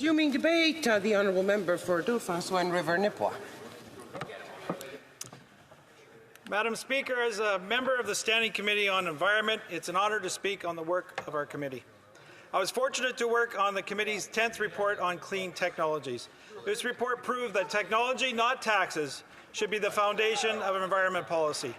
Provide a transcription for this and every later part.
Resuming debate, the honourable member for Dauphin River Nipawin. Madam Speaker, as a member of the Standing Committee on Environment, it's an honour to speak on the work of our committee. I was fortunate to work on the committee's 10th report on clean technologies. This report proved that technology, not taxes, should be the foundation of environment policy.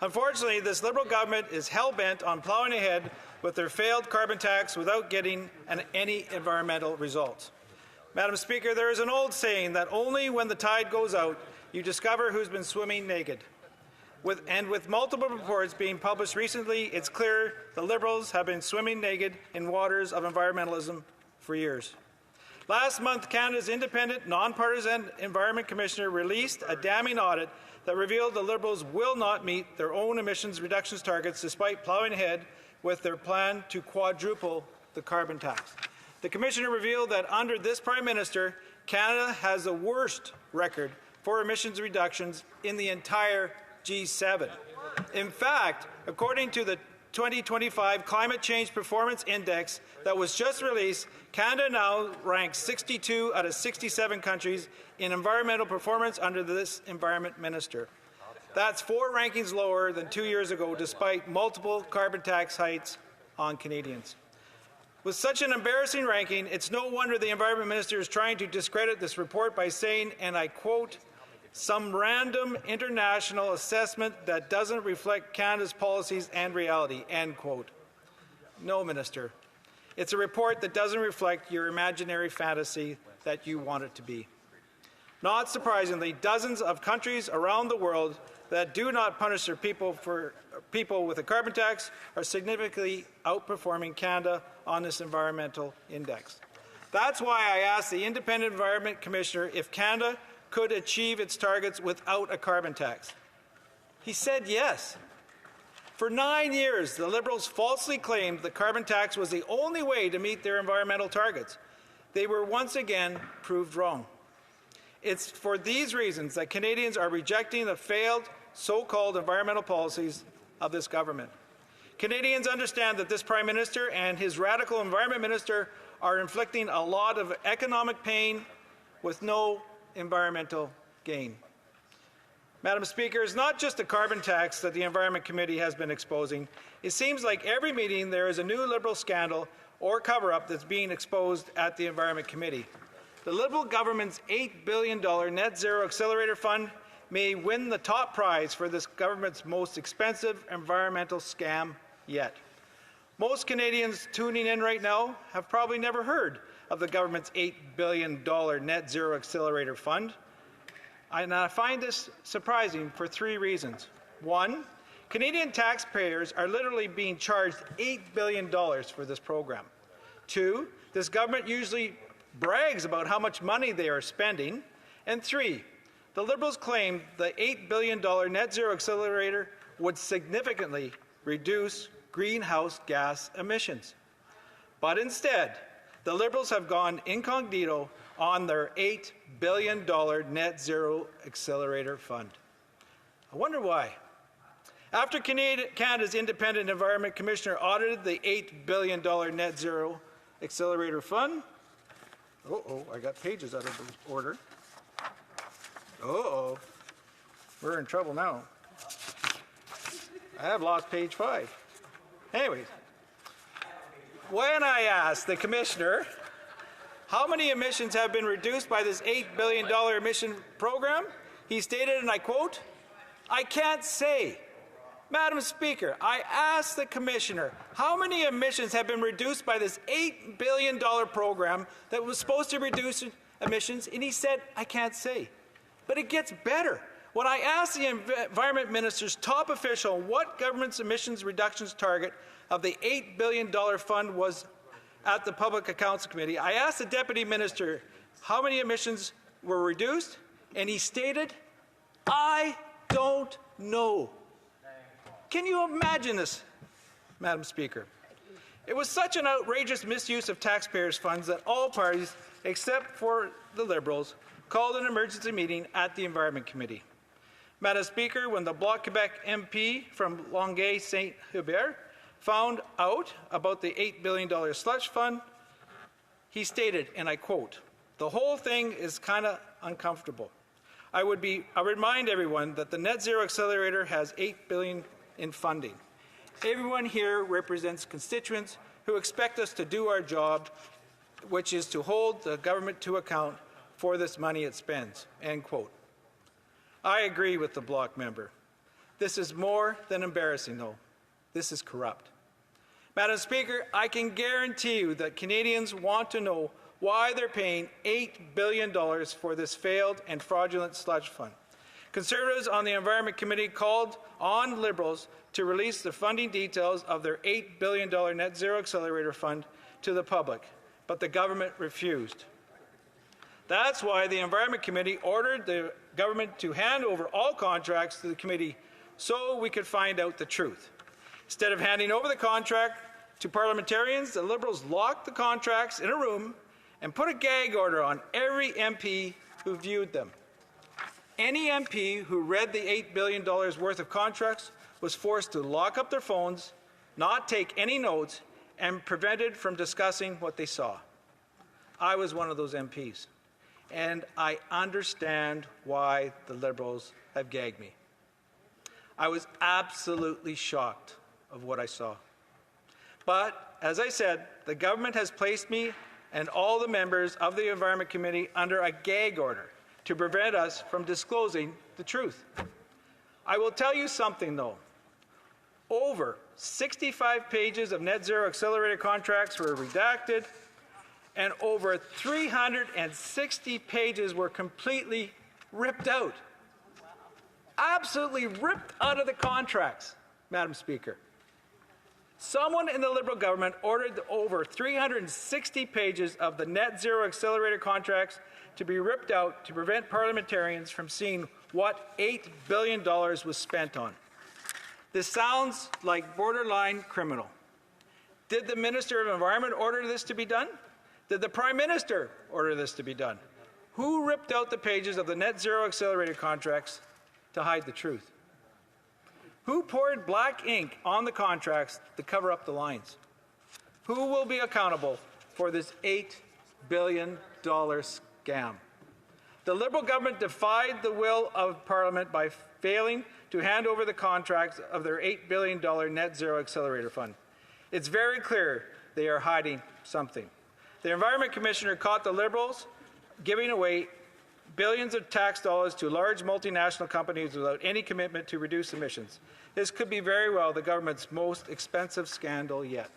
Unfortunately, this Liberal government is hell-bent on ploughing ahead with their failed carbon tax without getting any environmental results. Madam Speaker, there is an old saying that only when the tide goes out, you discover who's been swimming naked. With multiple reports being published recently, it's clear the Liberals have been swimming naked in waters of environmentalism for years. Last month, Canada's independent, non-partisan Environment Commissioner released a damning audit that revealed the Liberals will not meet their own emissions reductions targets despite ploughing ahead with their plan to quadruple the carbon tax. The Commissioner revealed that under this Prime Minister, Canada has the worst record for emissions reductions in the entire G7. In fact, according to the 2025 Climate Change Performance Index that was just released, Canada now ranks 62 out of 67 countries in environmental performance under this Environment Minister. That's 4 rankings lower than 2 years ago, despite multiple carbon tax hikes on Canadians. With such an embarrassing ranking, it's no wonder the Environment Minister is trying to discredit this report by saying, and I quote, "some random international assessment that doesn't reflect Canada's policies and reality," end quote. No, Minister. It's a report that doesn't reflect your imaginary fantasy that you want it to be. Not surprisingly, dozens of countries around the world that do not punish their people with a carbon tax are significantly outperforming Canada on this environmental index. That's why I asked the Independent Environment Commissioner if Canada could achieve its targets without a carbon tax. He said yes. For 9 years, the Liberals falsely claimed the carbon tax was the only way to meet their environmental targets. They were once again proved wrong. It's for these reasons that Canadians are rejecting the failed so-called environmental policies of this government. Canadians understand that this Prime Minister and his radical Environment Minister are inflicting a lot of economic pain with no environmental gain. Madam Speaker, it's not just the carbon tax that the Environment Committee has been exposing. It seems like every meeting there is a new Liberal scandal or cover-up that's being exposed at the Environment Committee. The Liberal government's $8 billion Net Zero Accelerator Fund may win the top prize for this government's most expensive environmental scam yet. Most Canadians tuning in right now have probably never heard of the government's $8 billion Net Zero Accelerator Fund. And I find this surprising for 3 reasons. 1, Canadian taxpayers are literally being charged $8 billion for this program. 2, this government usually brags about how much money they are spending. And 3, the Liberals claim the $8 billion Net Zero Accelerator would significantly reduce greenhouse gas emissions. But instead, the Liberals have gone incognito on their $8 billion Net Zero Accelerator Fund. I wonder why. After Canada's Independent Environment Commissioner audited the $8 billion Net Zero Accelerator Fund, I got pages out of order. We're in trouble now. I have lost page 5. Anyways, when I asked the Commissioner how many emissions have been reduced by this $8 billion emission program, he stated, and I quote, "I can't say." Madam Speaker, I asked the Commissioner how many emissions have been reduced by this $8 billion program that was supposed to reduce emissions, and he said, "I can't say." But it gets better. When I asked the Environment Minister's top official what government's emissions reductions target of the $8 billion fund was at the Public Accounts Committee, I asked the Deputy Minister how many emissions were reduced, and he stated, "I don't know." Can you imagine this, Madam Speaker? It was such an outrageous misuse of taxpayers' funds that all parties, except for the Liberals, called an emergency meeting at the Environment Committee. Madam Speaker, when the Bloc Quebec MP from Longueuil-Saint-Hubert found out about the $8 billion slush fund, He stated, and I quote, "The whole thing is kind of uncomfortable. I remind everyone that the Net Zero Accelerator has $8 billion in funding. Everyone here represents constituents who expect us to do our job, which is to hold the government to account for this money it spends." End quote. I agree with the Bloc member. This is more than embarrassing, though. This is corrupt. Madam Speaker, I can guarantee you that Canadians want to know why they're paying $8 billion for this failed and fraudulent slush fund. Conservatives on the Environment Committee called on Liberals to release the funding details of their $8 billion Net Zero Accelerator Fund to the public, but the government refused. That's why the Environment Committee ordered the government to hand over all contracts to the committee so we could find out the truth. Instead of handing over the contract to parliamentarians, the Liberals locked the contracts in a room and put a gag order on every MP who viewed them. Any MP who read the $8 billion worth of contracts was forced to lock up their phones, not take any notes, and prevented from discussing what they saw. I was one of those MPs, and I understand why the Liberals have gagged me. I was absolutely shocked of what I saw. But, as I said, the government has placed me and all the members of the Environment Committee under a gag order to prevent us from disclosing the truth. I will tell you something, though. Over 65 pages of Net Zero Accelerator contracts were redacted, and over 360 pages were completely ripped out. Absolutely ripped out of the contracts, Madam Speaker. Someone in the Liberal government ordered over 360 pages of the Net Zero Accelerator contracts to be ripped out to prevent parliamentarians from seeing what $8 billion was spent on. This sounds like borderline criminal. Did the Minister of Environment order this to be done? Did the Prime Minister order this to be done? Who ripped out the pages of the Net Zero Accelerator contracts to hide the truth? Who poured black ink on the contracts to cover up the lines? Who will be accountable for this $8 billion scam? The Liberal government defied the will of Parliament by failing to hand over the contracts of their $8 billion Net Zero Accelerator Fund. It's very clear they are hiding something. The Environment Commissioner caught the Liberals giving away billions of tax dollars to large multinational companies without any commitment to reduce emissions. This could be very well the government's most expensive scandal yet.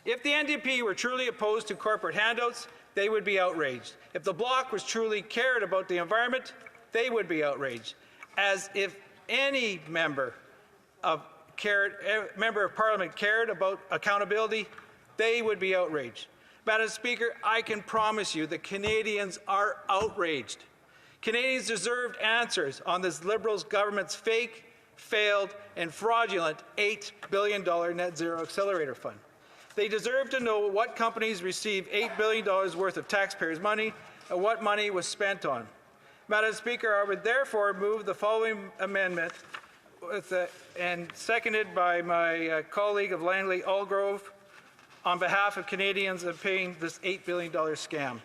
If the NDP were truly opposed to corporate handouts, they would be outraged. If the Bloc was truly cared about the environment, they would be outraged. As if any member of Parliament cared about accountability, they would be outraged. Madam Speaker, I can promise you that Canadians are outraged. Canadians deserve answers on this Liberals government's fake, failed, and fraudulent $8 billion Net Zero Accelerator Fund. They deserve to know what companies received $8 billion worth of taxpayers' money and what money was spent on. Madam Speaker, I would therefore move the following amendment and seconded by my colleague of Langley Algrove on behalf of Canadians of paying this $8 billion scam.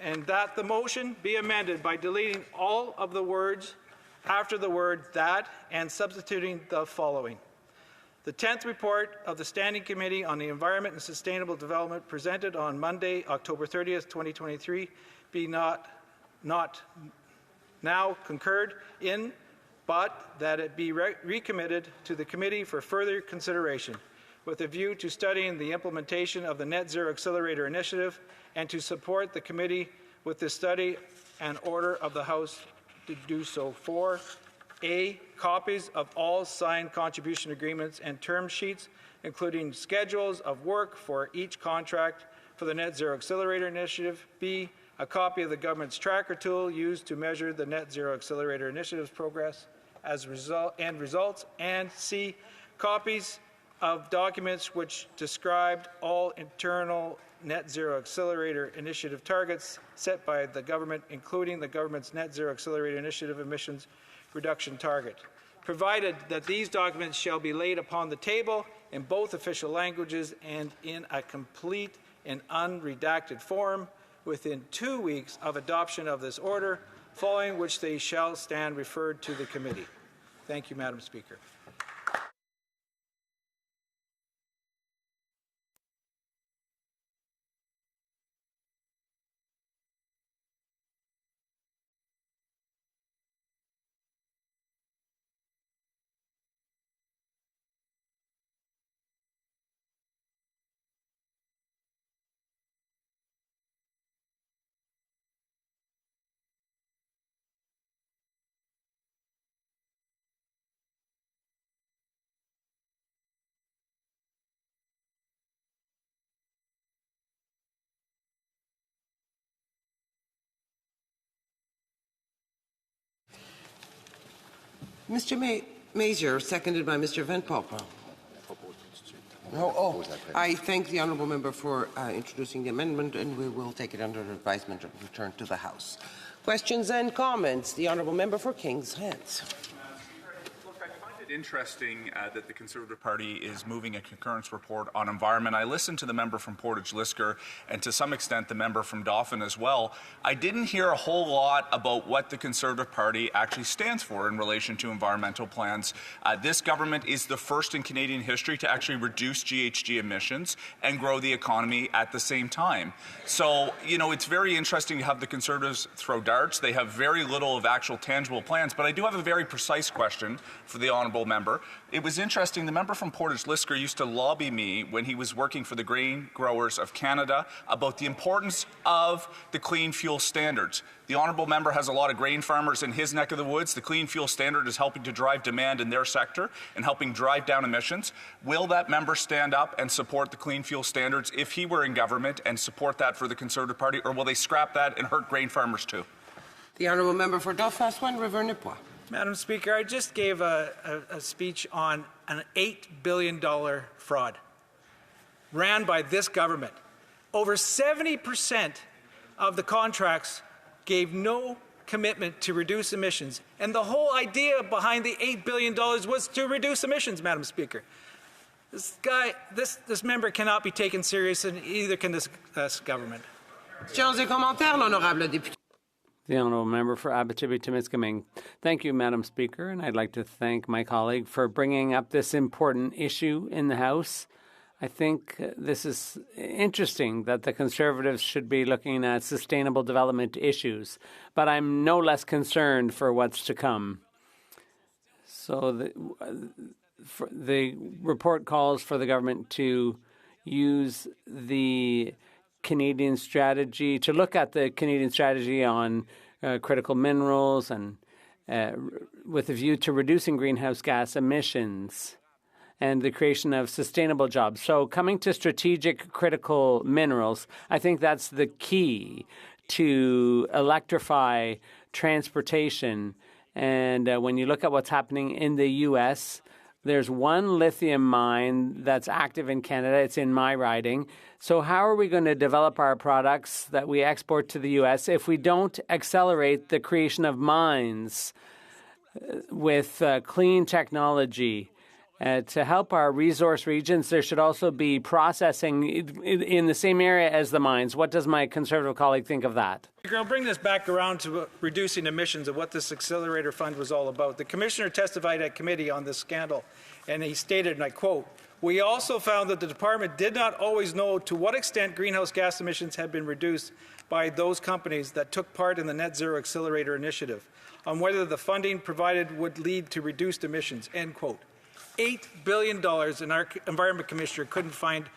And that the motion be amended by deleting all of the words after the word "that" and substituting the following. The 10th report of the Standing Committee on the Environment and Sustainable Development presented on Monday, October 30th, 2023, be not now concurred in, but that it be recommitted to the committee for further consideration, with a view to studying the implementation of the Net Zero Accelerator Initiative and to support the committee with the study and order of the House to do so. 4. A. Copies of all signed contribution agreements and term sheets, including schedules of work for each contract for the Net Zero Accelerator Initiative. B. A copy of the government's tracker tool used to measure the Net Zero Accelerator Initiative's progress as results. And C. Copies of documents which described all internal Net Zero Accelerator Initiative targets set by the government, including the government's Net Zero Accelerator Initiative emissions reduction target, provided that these documents shall be laid upon the table in both official languages and in a complete and unredacted form within 2 weeks of adoption of this order, following which they shall stand referred to the committee. Thank you, Madam Speaker. Mr. Mazier, seconded by Mr. Van Poppel. I thank the honourable member for introducing the amendment, and we will take it under advisement and return to the House. Questions and comments? The honourable member for King's Heads. Interesting that the Conservative Party is moving a concurrence report on environment. I listened to the member from Portage-Lisker and to some extent the member from Dauphin as well. I didn't hear a whole lot about what the Conservative Party actually stands for in relation to environmental plans. This government is the first in Canadian history to actually reduce GHG emissions and grow the economy at the same time. So, you know, it's very interesting to have the Conservatives throw darts. They have very little of actual tangible plans, but I do have a very precise question for the honourable member. It was interesting, the member from Portage-Lisker used to lobby me when he was working for the Grain Growers of Canada about the importance of the clean fuel standards. The honourable member has a lot of grain farmers in his neck of the woods. The clean fuel standard is helping to drive demand in their sector and helping drive down emissions. Will that member stand up and support the clean fuel standards if he were in government and support that for the Conservative Party, or will they scrap that and hurt grain farmers too? The honourable member for Dauphin, River-Nepois. Madam Speaker, I just gave a speech on an $8 billion fraud ran by this government. Over 70% of the contracts gave no commitment to reduce emissions, and the whole idea behind the $8 billion was to reduce emissions, Madam Speaker. This member cannot be taken serious, and either can this government. Questions et commentaires, l'honorable député. The honourable member for Abitibi-Temiskaming. Thank you, Madam Speaker, and I'd like to thank my colleague for bringing up this important issue in the House. I think this is interesting that the Conservatives should be looking at sustainable development issues, but I'm no less concerned for what's to come. So the report calls for the government to use the Canadian strategy, to look at the Canadian strategy on critical minerals and with a view to reducing greenhouse gas emissions and the creation of sustainable jobs. So coming to strategic critical minerals, I think that's the key to electrify transportation. And when you look at what's happening in the U.S., there's one lithium mine that's active in Canada. It's in my riding. So how are we going to develop our products that we export to the U.S. if we don't accelerate the creation of mines with clean technology? To help our resource regions, there should also be processing in the same area as the mines. What does my Conservative colleague think of that? I'll bring this back around to reducing emissions and what this accelerator fund was all about. The Commissioner testified at committee on this scandal, and he stated, and I quote, "We also found that the department did not always know to what extent greenhouse gas emissions had been reduced by those companies that took part in the Net Zero Accelerator initiative, on whether the funding provided would lead to reduced emissions," end quote. $8 billion, and our Environment Commissioner couldn't find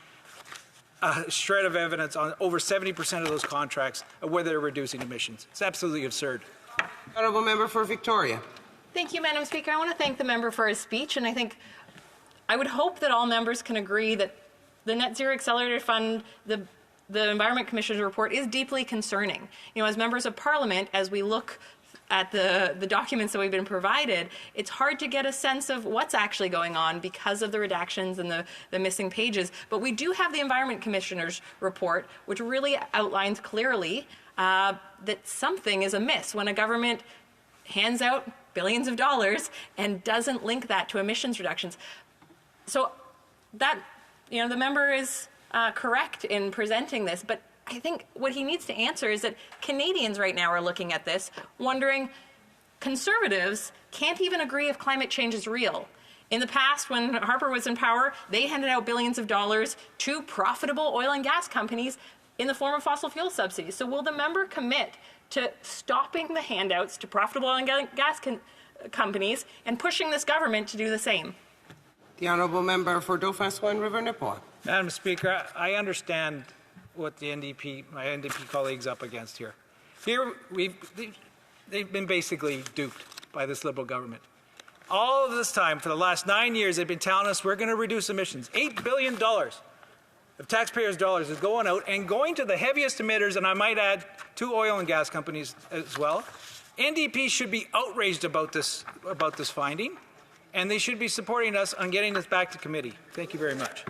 a shred of evidence on over 70% of those contracts of whether they're reducing emissions. It's absolutely absurd. Honourable member for Victoria. Thank you, Madam Speaker. I want to thank the member for his speech, and I would hope that all members can agree that the Net Zero Accelerator Fund, the Environment Commissioner's report is deeply concerning. You know, as members of Parliament, as we look at the documents that we've been provided, it's hard to get a sense of what's actually going on because of the redactions and the missing pages. But we do have the Environment Commissioner's report, which really outlines clearly that something is amiss when a government hands out billions of dollars and doesn't link that to emissions reductions. So that, the member is correct in presenting this, but I think what he needs to answer is that Canadians right now are looking at this, wondering, Conservatives can't even agree if climate change is real. In the past, when Harper was in power, they handed out billions of dollars to profitable oil and gas companies in the form of fossil fuel subsidies. So will the member commit to stopping the handouts to profitable oil and gas companies and pushing this government to do the same? The honourable member for Dauphin-Swan River Nipawin. Madam Speaker, I understand what my NDP colleagues up against here. Here, they've been basically duped by this Liberal government. All of this time, for the last 9 years, they've been telling us we're going to reduce emissions. $8 billion of taxpayers' dollars is going out and going to the heaviest emitters, and I might add, 2 oil and gas companies as well. NDP should be outraged about this finding, and they should be supporting us on getting this back to committee. Thank you very much.